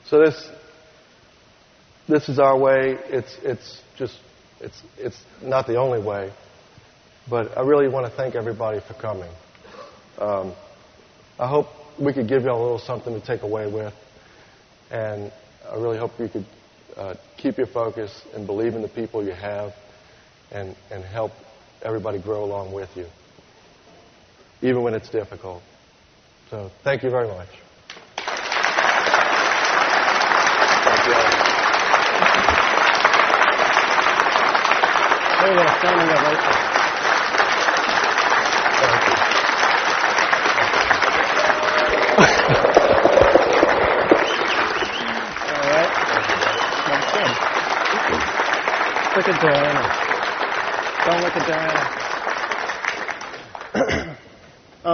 So this is our way. It's not the only way, but I really want to thank everybody for coming. I hope we could give you all a little something to take away with, and I really hope you could keep your focus and believe in the people you have, and help everybody grow along with you, even when it's difficult. So thank you very much. Thank you all. Standing ovation. Thank you. All right. That's good. Look at Diana. Don't look at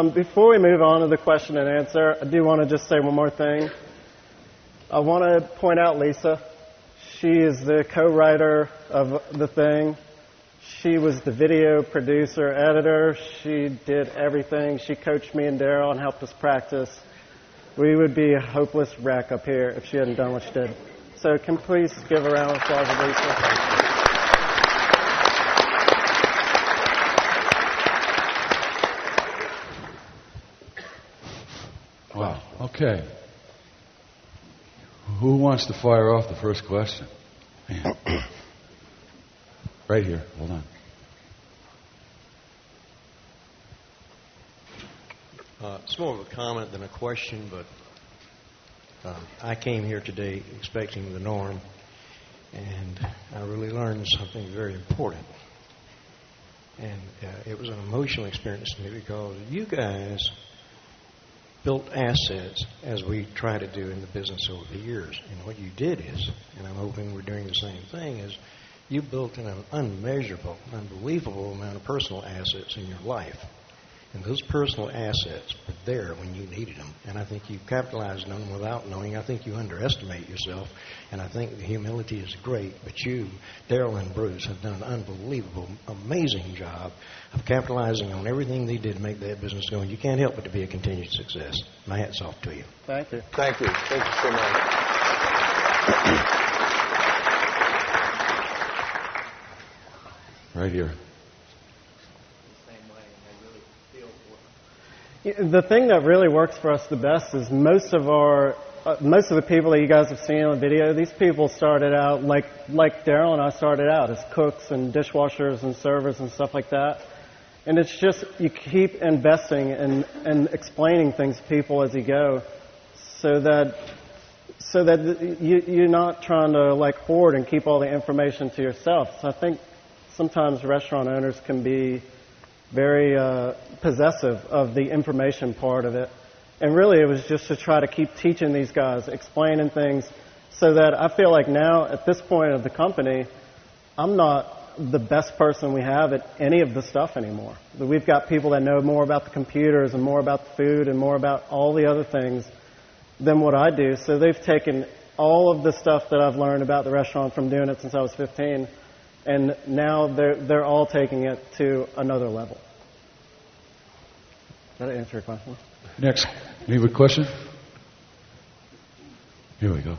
Diana. Before we move on to the question and answer, I do want to just say one more thing. I want to point out Lisa. She is the co-writer of the thing. She was the video producer, editor. She did everything. She coached me and Darryl and helped us practice. We would be a hopeless wreck up here if she hadn't done what she did. So can you please give a round of applause to Lisa? Wow. Okay. Who wants to fire off the first question? Man. Right here. Hold on. It's more of a comment than a question, but I came here today expecting the norm, and I really learned something very important. And it was an emotional experience to me because you guys built assets as we try to do in the business over the years. And what you did is, and I'm hoping we're doing the same thing, is you built an unmeasurable, unbelievable amount of personal assets in your life. And those personal assets were there when you needed them. And I think you capitalized on them without knowing. I think you underestimate yourself. And I think the humility is great. But you, Darryl and Bruce, have done an unbelievable, amazing job of capitalizing on everything they did to make that business go. And you can't help but to be a continued success. My hat's off to you. Thank you. Thank you. Thank you so much. Right here. The thing that really works for us the best is most of the people that you guys have seen on the video, these people started out like Darryl and I started out as cooks and dishwashers and servers and stuff like that. And it's just you keep investing and explaining things to people as you go, so that you're not trying to like hoard and keep all the information to yourself. So I think sometimes restaurant owners can be very possessive of the information part of it. And really it was just to try to keep teaching these guys, explaining things, so that I feel like now at this point of the company, I'm not the best person we have at any of the stuff anymore. We've got people that know more about the computers and more about the food and more about all the other things than what I do. So they've taken all of the stuff that I've learned about the restaurant from doing it since I was 15, and now they're all taking it to another level. Did that answer your question? Next. Any other question? Here we go.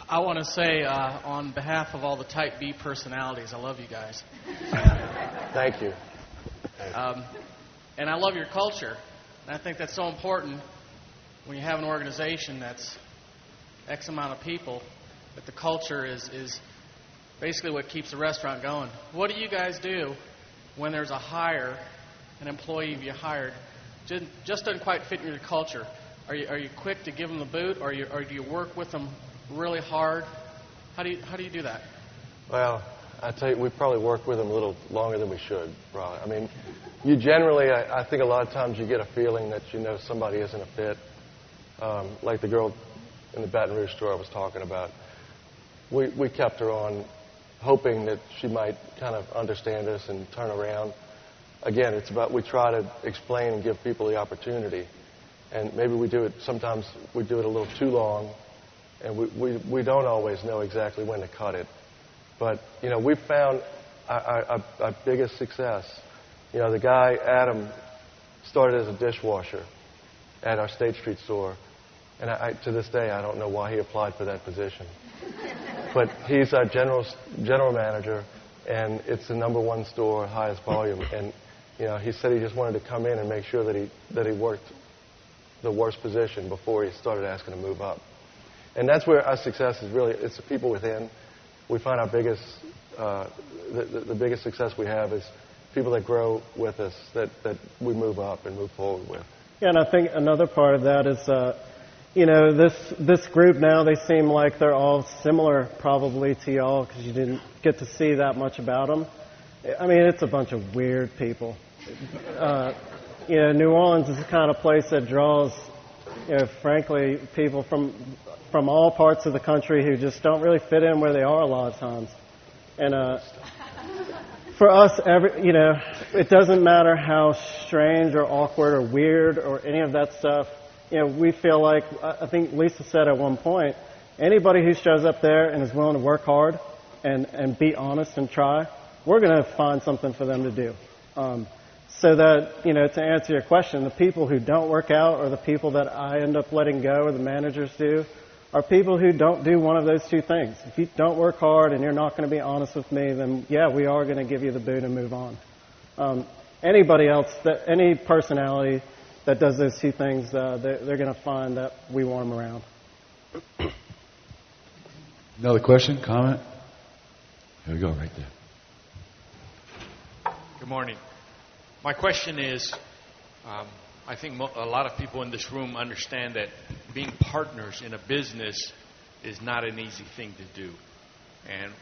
I want to say on behalf of all the Type B personalities, I love you guys. Thank you. And I love your culture. And I think that's so important when you have an organization that's X amount of people, that the culture is basically what keeps the restaurant going. What do you guys do when there's a hire, an employee you hired, just doesn't quite fit in your culture? Are you quick to give them the boot, or do you work with them really hard? How do you do that? Well, I tell you, we probably work with them a little longer than we should, probably. I mean, you generally, I think a lot of times you get a feeling that you know somebody isn't a fit. Like the girl in the Baton Rouge store I was talking about. We kept her on, hoping that she might kind of understand us and turn around. Again, it's about we try to explain and give people the opportunity. And maybe sometimes we do it a little too long, and we don't always know exactly when to cut it. But, we've found our biggest success. The guy, Adam, started as a dishwasher. at our State Street store. And to this day, I don't know why he applied for that position. But he's our general manager, and it's the #1 store, highest volume. And he said he just wanted to come in and make sure that he worked the worst position before he started asking to move up. And that's where our success is really. It's the people within. We find our biggest, the biggest success we have is people that grow with us, that we move up and move forward with. Yeah, and I think another part of that is, this group now, they seem like they're all similar probably to y'all because you didn't get to see that much about them. I mean, it's a bunch of weird people. New Orleans is the kind of place that draws, frankly, people from all parts of the country who just don't really fit in where they are a lot of times. And for us, it doesn't matter how strange or awkward or weird or any of that stuff. We feel like, I think Lisa said at one point, anybody who shows up there and is willing to work hard and be honest and try, we're going to find something for them to do. So that, to answer your question, the people who don't work out or the people that I end up letting go or the managers do are people who don't do one of those two things. If you don't work hard and you're not going to be honest with me, then, yeah, we are going to give you the boot and move on. Anybody else, any personality that does those two things, they're going to find that we want them around. Another question, comment? Here we go, right there. Good morning. My question is, I think a lot of people in this room understand that being partners in a business is not an easy thing to do. And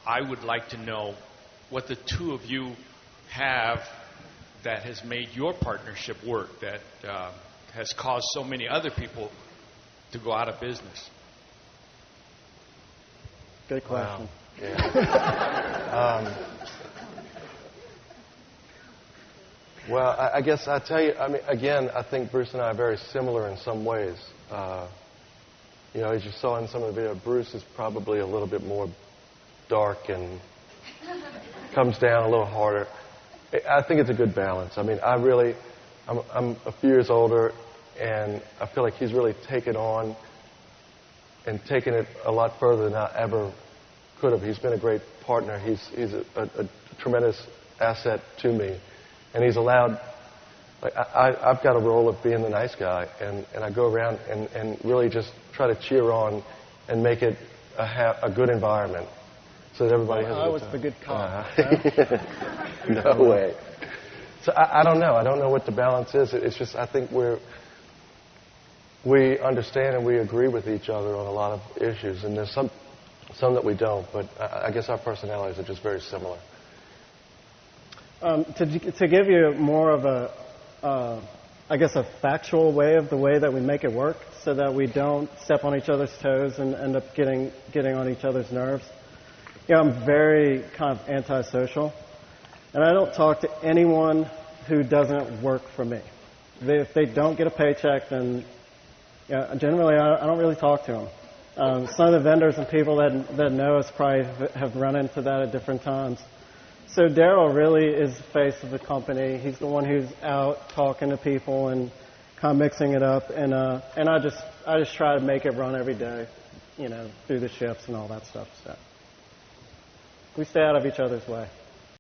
I would like to know what the two of you have that has made your partnership work, that has caused so many other people to go out of business. Good question. Wow. Yeah. Well, I guess I tell you, again, I think Bruce and I are very similar in some ways. As you saw in some of the video, Bruce is probably a little bit more dark and comes down a little harder. I think it's a good balance. I'm a few years older, and I feel like he's really taken on and taken it a lot further than I ever could have. He's been a great partner. He's a tremendous asset to me. And he's allowed, I've got a role of being the nice guy, and I go around and really just try to cheer on and make it a good environment so that everybody has a good time. I was the good cop. No way. So I don't know. I don't know what the balance is. It's just I think we understand and we agree with each other on a lot of issues, and there's some that we don't, but I guess our personalities are just very similar. To give you more of a factual way of the way that we make it work so that we don't step on each other's toes and end up getting on each other's nerves. I'm very kind of antisocial, and I don't talk to anyone who doesn't work for me. If they don't get a paycheck, then generally I don't really talk to them. Some of the vendors and people that know us probably have run into that at different times. So Darryl really is the face of the company. He's the one who's out talking to people and kind of mixing it up. And I just try to make it run every day, through the shifts and all that stuff. So we stay out of each other's way.